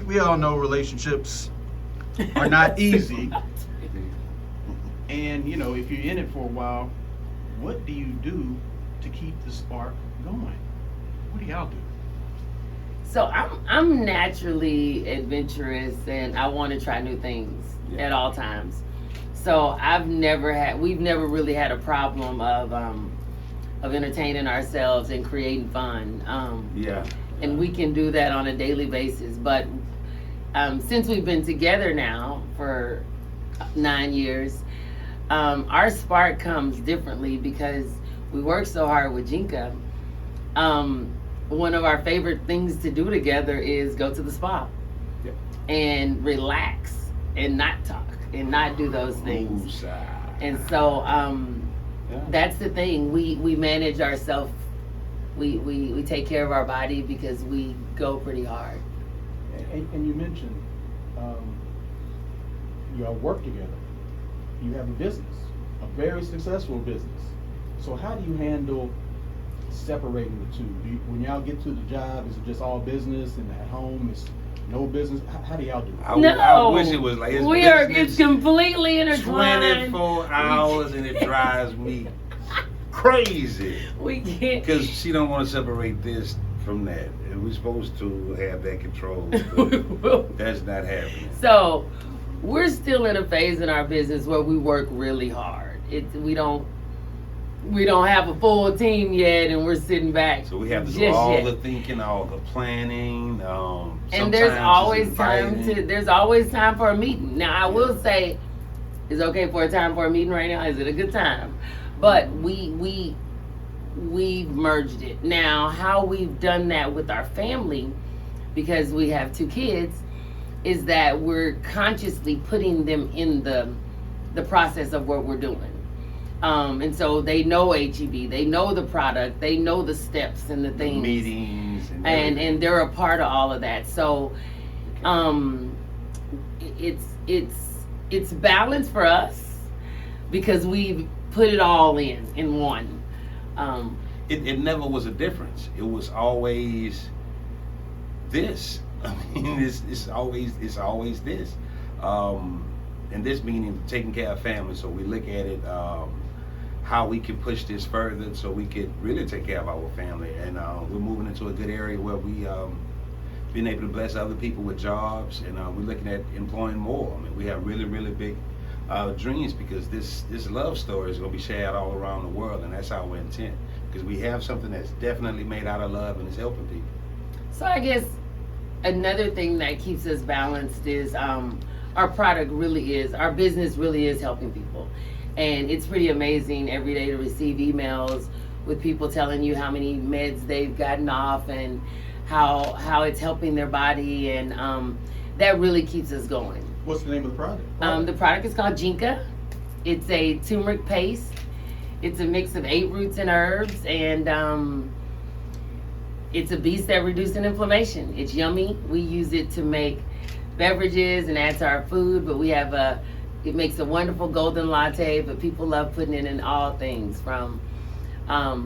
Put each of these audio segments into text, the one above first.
we all know relationships are not easy. And you know, if you're in it for a while, what do you do to keep the spark going? What do y'all do? So I'm naturally adventurous and I want to try new things at all times. So we've never really had a problem of entertaining ourselves and creating fun. And we can do that on a daily basis. But since we've been together now for 9 years, our spark comes differently because we work so hard with Jinka. One of our favorite things to do together is go to the spa and relax and not talk and not do those things. And so that's the thing. We manage ourselves. We take care of our body because we go pretty hard. And you mentioned you all work together. You have a business, a very successful business. So how do you handle separating the two? When y'all get to the job, is it just all business, and at home it's no business? How do y'all do it? I wish it was like it's completely intertwined. 24 hours, and it drives me crazy. We can't, because she don't want to separate this from that, and we're supposed to have that control. That's not happening. So we're still in a phase in our business where we work really hard. We don't have a full team yet, and we're sitting back. So we have to do all the thinking, all the planning. And there's always time for a meeting. Now I will say, it's okay for a time for a meeting right now. Is it a good time? But we've merged it. Now how we've done that with our family, because we have 2 kids, is that we're consciously putting them in the process of what we're doing. And so they know HEB, they know the product, they know the steps and the things, meetings, and they're a part of all of that. So, it's balanced for us because we've put it all in one. It never was a difference. It was always this. I mean, it's always this. And this meaning taking care of family. So we look at it, how we can push this further so we could really take care of our family. And we're moving into a good area where we been able to bless other people with jobs, and we're looking at employing more. I mean, we have really, really big dreams, because this love story is going to be shared all around the world, and that's our intent, because we have something that's definitely made out of love and is helping people. So I guess another thing that keeps us balanced is our product really is, our business really is helping people. And it's pretty amazing every day to receive emails with people telling you how many meds they've gotten off and how it's helping their body, and that really keeps us going. What's the name of the product? The product is called Jinka. It's a turmeric paste. It's a mix of 8 roots and herbs, and it's a beast at reducing inflammation. It's yummy. We use it to make beverages and add to our food, but it makes a wonderful golden latte, but people love putting it in all things, from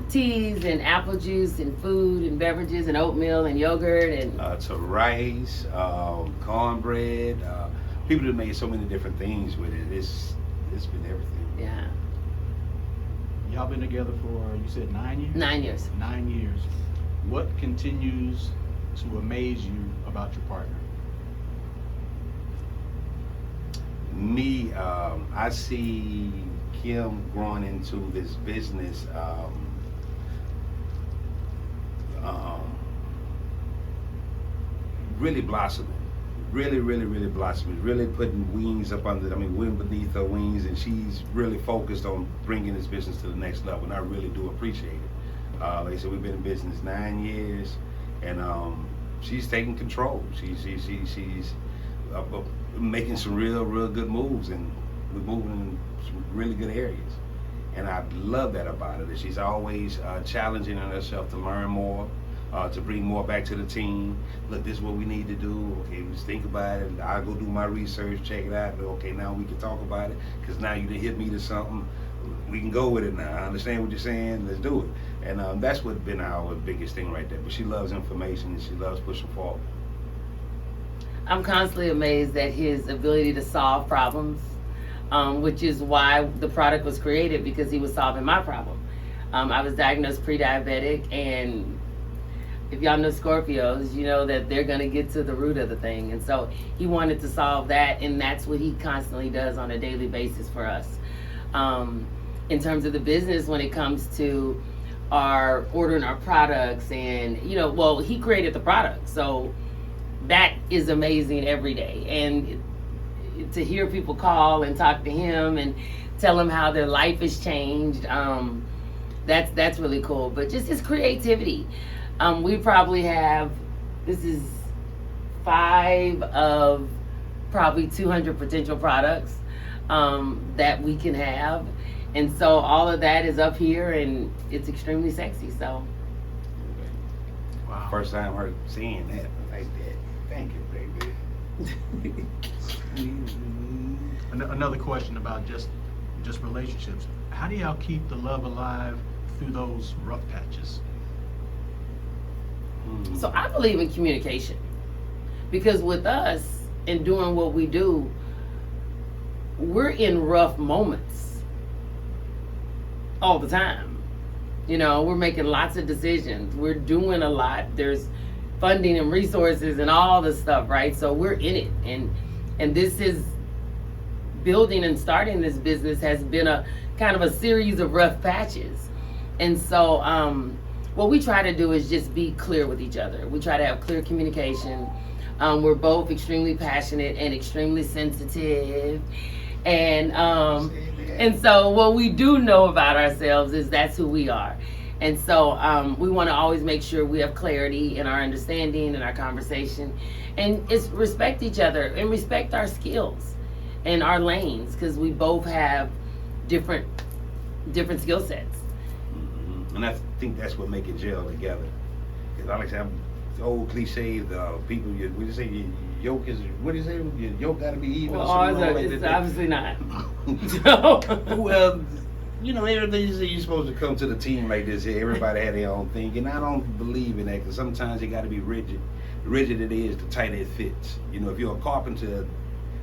teas and apple juice and food and beverages and oatmeal and yogurt and to rice, cornbread. People have made so many different things with it. It's been everything. Yeah. Y'all been together for, you said 9 years? 9 years. 9 years. What continues to amaze you about your partner? Me, I see Kim growing into this business, really blossoming, really blossoming, really putting wings up under, wind beneath her wings, and she's really focused on bringing this business to the next level, and I really do appreciate it. Like I said, we've been in business 9 years, and she's taking control. She's making some real good moves, and we're moving in some really good areas, and I love that about her, that she's always challenging herself to learn more, to bring more back to the team. Look, this is what we need to do. Okay, let's think about it. I'll go do my research, check it out. Okay, now we can talk about it, because now you done hit me to something. We can go with it now. I understand what you're saying. Let's do it. And that's what's been our biggest thing right there. But she loves information, and she loves pushing forward. I'm constantly amazed at his ability to solve problems, which is why the product was created, because he was solving my problem. I was diagnosed pre-diabetic, and if y'all know Scorpios, you know that they're gonna get to the root of the thing. And so he wanted to solve that, and that's what he constantly does on a daily basis for us. In terms of the business, when it comes to our ordering our products, and well, he created the product, so that is amazing every day. And to hear people call and talk to him and tell him how their life has changed, that's really cool. But just his creativity. We probably have, this is 5 of probably 200 potential products that we can have. And so all of that is up here, and it's extremely sexy. So, Wow. First time her seeing that like that. Thank you, baby. Another question about just relationships. How do y'all keep the love alive through those rough patches? so I believe in communication, because with us and doing what we do, we're in rough moments all the time. We're making lots of decisions. We're doing a lot. There's funding and resources and all this stuff, right? So we're in it. And this is building and starting this business has been a kind of a series of rough patches. And so what we try to do is just be clear with each other. We try to have clear communication. We're both extremely passionate and extremely sensitive. And so what we do know about ourselves is that's who we are. And so we want to always make sure we have clarity in our understanding and our conversation, and it's respect each other and respect our skills and our lanes, because we both have different skill sets. And I think that's what make it gel together. Because I like to have the old cliche, people, what do you say, your yoke is, what do you say, your yoke got to be even? Well, or ours something are, like it's that. obviously not. So, Well, everything you say, you're supposed to come to the team like this here. Everybody had their own thing, and I don't believe in that, because sometimes you got to be rigid. The rigid it is, the tighter it fits. If you're a carpenter,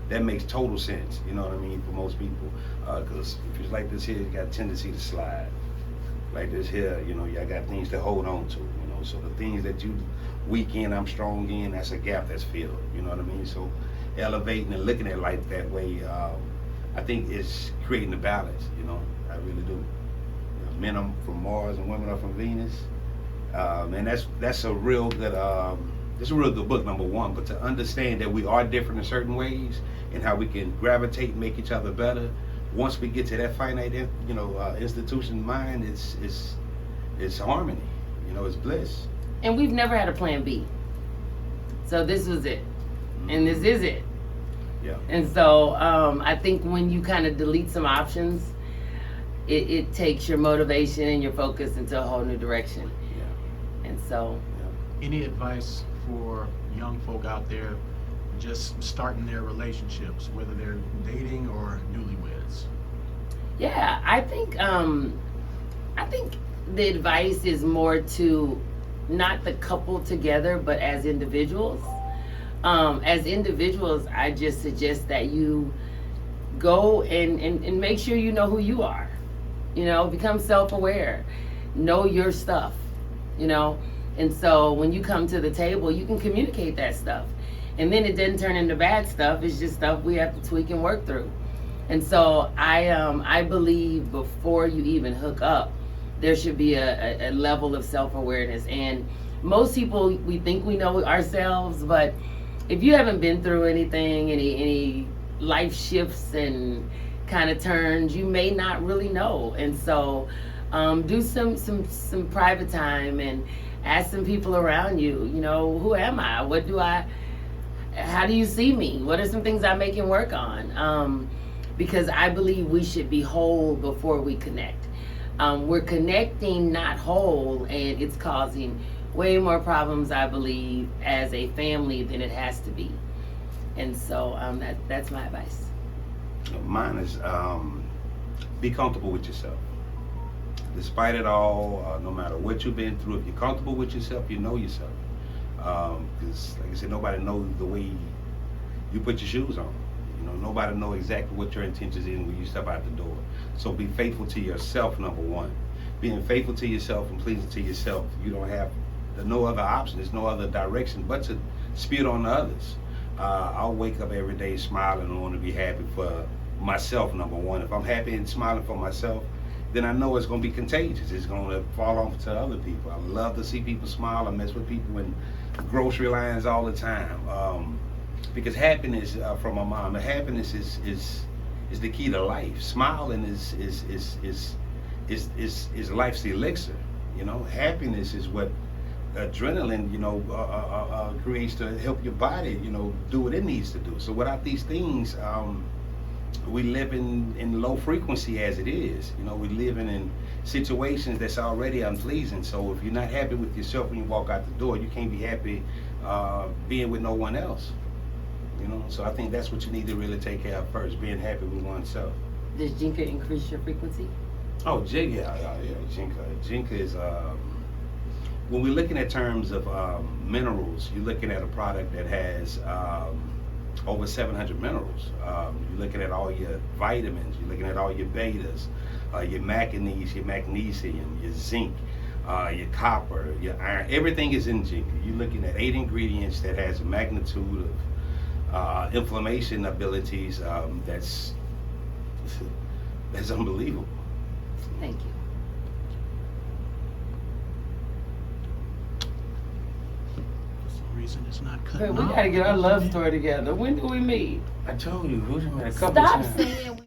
that makes total sense. You know what I mean, for most people. Because if it's like this here, you got a tendency to slide. Like this here, y'all got things to hold on to. So the things that you weak in, I'm strong in. That's a gap that's filled. You know what I mean? So elevating and looking at life that way, I think it's creating a balance. I really do. Men are from Mars and women are from Venus, and that's a real good. It's a real good book, number one. But to understand that we are different in certain ways and how we can gravitate and make each other better. Once we get to that finite, institution mind, it's harmony. It's bliss. and we've never had a plan B. So this was it, and this is it. Yeah. And so I think when you kind of delete some options, it takes your motivation and your focus into a whole new direction. Yeah. And so, Any advice for young folk out there just starting their relationships, whether they're dating or newlyweds? yeah, I think the advice is more to not the couple together, but as individuals. As individuals, I just suggest that you go and make sure you know who you are. Become self-aware. Know your stuff, And so when you come to the table, you can communicate that stuff. And then it doesn't turn into bad stuff. It's just stuff we have to tweak and work through. And so I believe before you even hook up, there should be a level of self-awareness. And most people, we think we know ourselves, but if you haven't been through anything, any life shifts and kind of turns, you may not really know. And so do some private time and ask some people around you, who am I? How do you see me? What are some things I'm making work on? Because I believe we should be whole before we connect. We're connecting not whole, and it's causing way more problems, I believe, as a family than it has to be. And so that's my advice. Mine is be comfortable with yourself. Despite it all, no matter what you've been through, if you're comfortable with yourself, you know yourself. Because, like I said, nobody knows the way you put your shoes on. You know, nobody know exactly what your intentions is when you step out the door. So be faithful to yourself, number one. Being faithful to yourself and pleasing to yourself, you don't have no other option. There's no other direction but to spit on the others. I'll wake up every day smiling and want to be happy for myself, number one. If I'm happy and smiling for myself, then I know it's going to be contagious. It's going to fall on to other people. I love to see people smile. I mess with people in grocery lines all the time. Because happiness, from my mom, happiness is the key to life. Smiling is life's elixir. You know, happiness is what adrenaline, you know, creates to help your body, you know, do what it needs to do. So without these things, we live in low frequency as it is. You know, we living in situations that's already unpleasing. So if you're not happy with yourself when you walk out the door, you can't be happy being with no one else. You know, so I think that's what you need to really take care of first, being happy with oneself. Does Jinka increase your frequency? Oh, Jinka, Jinka is, when we're looking at terms of minerals, you're looking at a product that has over 700 minerals. You're looking at all your vitamins, you're looking at all your betas, your manganese, your magnesium, your zinc, your copper, your iron, everything is in Jinka. You're looking at 8 ingredients that has a magnitude of inflammation abilities that's unbelievable. Thank you. For some reason, it's not But cutting we off. gotta get our love story together. When do we meet? I told you, we met a couple Stop times. saying